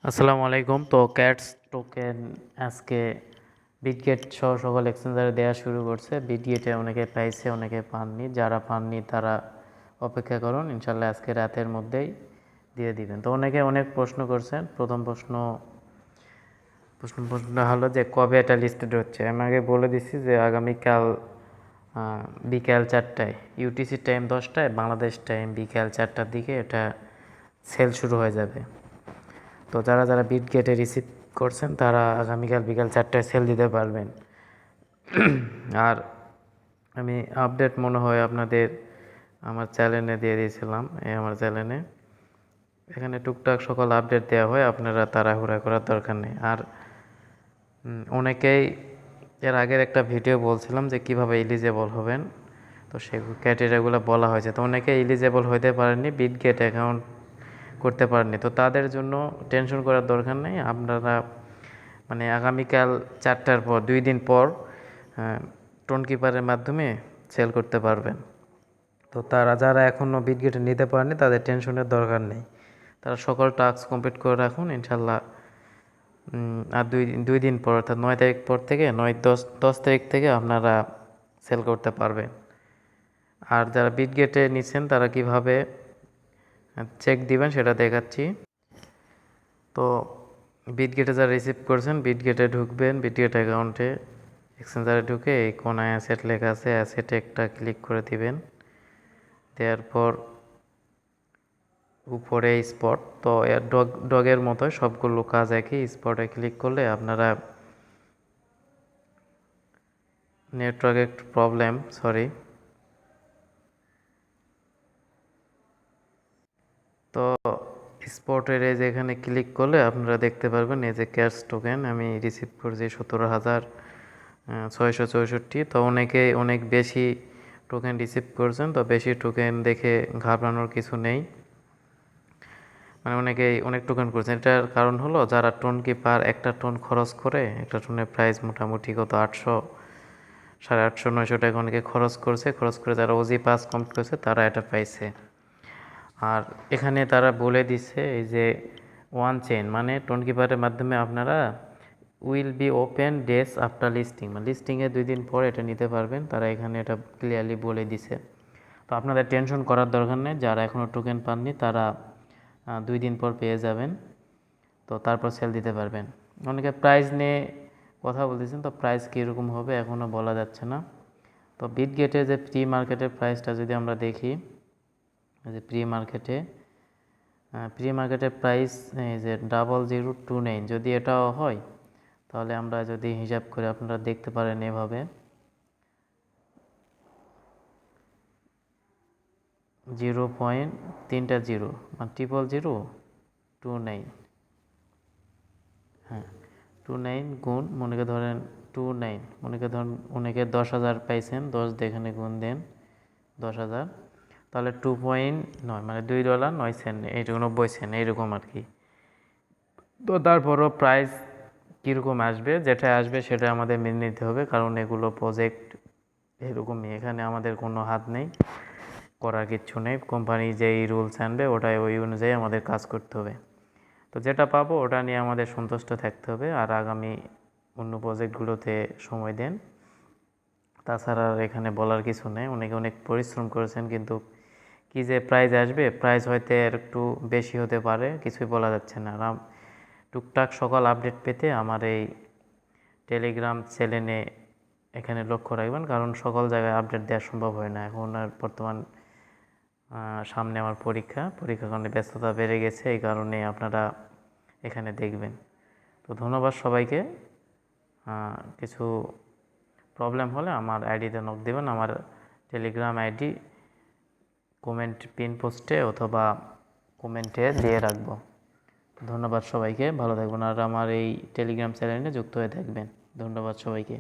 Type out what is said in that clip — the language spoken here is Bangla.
আসসালামু আলাইকুম। তো ক্যাটস টোকেন আজকে বিটগেট সহ সকল এক্সচেঞ্জারে দেওয়া শুরু করছে। বিটগেটে অনেকে পাইছে, অনেকে পাননি। যারা পাননি তারা অপেক্ষা করুন, ইনশাল্লাহ আজকে রাতের মধ্যেই দিয়ে দিবেন। তো অনেকে অনেক প্রশ্ন করছেন। প্রথম প্রশ্নটা হলো যে কবে এটা লিস্টেড হচ্ছে। আমি আগে বলে দিচ্ছি যে আগামীকাল বিকেল 4টায়, ইউটিসি টাইম 10টায়, বাংলাদেশ টাইম বিকেল 4টার দিকে এটা সেল শুরু হয়ে যাবে। তো যারা যারা বিটগেটে রিসিভ করছেন তারা আগামীকাল বিকাল 4টায় সেল দিতে পারবেন। আর আমি আপডেট মনে হয় আপনাদের আমার চ্যানেলে দিয়ে দিয়েছিলাম। আমার চ্যানেলে এখানে টুকটাক সকল আপডেট দেওয়া হয়, আপনারা তাড়াহুড়া করার দরকার নেই। আর অনেকেই এর আগের একটা ভিডিও বলছিলাম যে কিভাবে এলিজেবল হবেন, তো সেই ক্রাইটেরিয়াগুলো বলা হয়েছে। তো অনেকে এলিজেবল হতে পারেননি, বিটগেট অ্যাকাউন্ট করতে পারেননি। তো তাদের জন্য টেনশন করার দরকার নেই। আপনারা মানে আগামীকাল 4টার পর 2 দিন পর টোন কিপারের মাধ্যমে সেল করতে পারবেন। তো তারা যারা এখনও বিটগেটে নিতে পারেনি তাদের টেনশনের দরকার নেই। তারা সকল টাস্ক কমপ্লিট করে রাখুন, ইনশাল্লাহ। আর দুই দিন পর অর্থাৎ 9 তারিখ পর থেকে 9-10 তারিখ থেকে আপনারা সেল করতে পারবেন। আর যারা বিটগেটে নিচ্ছেন তারা কিভাবে চেক দিবেন সেটা দেখাচ্ছি। তো বিটগেটে যারা রিসিভ করছেন বিটগেটে ঢুকবেন, বিটগেট অ্যাকাউন্টে এক্সচেঞ্জারে ঢুকে এই কোনায় অ্যাসেট লেখা আছে, অ্যাসেটে একটা ক্লিক করে দিবেন। দেওয়ার পর উপরে স্পট, তো ডগের মতো সবগুলো কাজ একই। স্পটে ক্লিক করলে আপনারা নেটওয়ার্ক একটু প্রবলেম, সরি। তো স্পটের এই যে এখানে ক্লিক করলে আপনারা দেখতে পারবেন এই যে ক্যাশ টোকেন আমি রিসিভ করেছি 17,664। তো অনেক বেশি টোকেন রিসিভ করছেন। তো বেশি টোকেন দেখে ঘাবড়ানোর কিছু নেই। মানে অনেকেই অনেক টোকেন করছেন, এটার কারণ হলো যারা টোন কিপার একটা টোন খরচ করে, একটা টোনের প্রাইস মোটামুটি কত 800, 850, 900 টাকা অনেকে খরচ করে যারা ওজি পাস কমপ্লিট করেছে তারা এটা পাইছে। আর এখানে তারা বলে দিচ্ছে এই যে ওয়ান চেইন মানে টোন কিপারের মাধ্যমে আপনারা will be open days after listing, মানে লিস্টিংয়ে 2 দিন পর এটা নিতে পারবেন। তারা এখানে এটা ক্লিয়ারলি বলে দিছে। তো আপনাদের টেনশন করার দরকার নেই। যারা এখনও টোকেন পাননি তারা 2 দিন পর পেয়ে যাবেন। তো তারপর সেল দিতে পারবেন। অনেকে প্রাইস নিয়ে কথা বলতেছেন, তো প্রাইস কীরকম হবে এখনও বলা যাচ্ছে না। তো বিটগেটের যে প্রি মার্কেটের প্রাইসটা যদি আমরা দেখি, যে প্রি মার্কেটের প্রাইস এই যে 0029, যদি এটাও হয় তাহলে আমরা যদি হিসাব করে আপনারা দেখতে পারেন এভাবে 0.3 মানে 00029, হ্যাঁ 29 গুণ মনেকে ধরেন 29, মনেকে ধরেন অনেকে 10,000 পাইছেন, 10 দিয়ে এখানে গুণ দেন 10,000, তাহলে 2.9 মানে $2.09, এইরকম 90 সেন্ট এইরকম আর কি। তো তারপরও প্রাইস কীরকম আসবে, যেটা আসবে সেটা আমাদের মেনে নিতে হবে, কারণ এগুলো প্রজেক্ট এরকমই, এখানে আমাদের কোনো হাত নেই, করার কিচ্ছু নেই। কোম্পানি যেই রুলস আনবে ওটাই ওই অনুযায়ী আমাদের কাজ করতে হবে। তো যেটা পাবো ওটা নিয়ে আমাদের সন্তুষ্ট থাকতে হবে। আর আগামী অন্য প্রজেক্টগুলোতে সময় দেন। তাছাড়া এখানে বলার কিছু নেই। অনেক পরিশ্রম করেছেন, কিন্তু কী যে প্রাইজ আসবে, প্রাইস হয়তো একটু বেশি হতে পারে, কিছুই বলা যাচ্ছে না। আর টুকটাক সকল আপডেট পেতে আমার এই টেলিগ্রাম চ্যানেলে এখানে লক্ষ্য রাখবেন, কারণ সকল জায়গায় আপডেট দেওয়া সম্ভব হয় না এখন। আর বর্তমান সামনে আমার পরীক্ষার কারণে ব্যস্ততা বেড়ে গেছে, এই কারণে আপনারা এখানে দেখবেন। তো ধন্যবাদ সবাইকে। কিছু প্রবলেম হলে আমার আইডিতে নক দেবেন। আমার টেলিগ্রাম আইডি কমেন্ট পিন পোস্টে অথবা কমেন্টে দিয়ে রাখবো। ধন্যবাদ সবাইকে, ভালো থাকবেন। আর আমার এই টেলিগ্রাম চ্যানেলে যুক্ত হয়ে থাকবেন। ধন্যবাদ সবাইকে।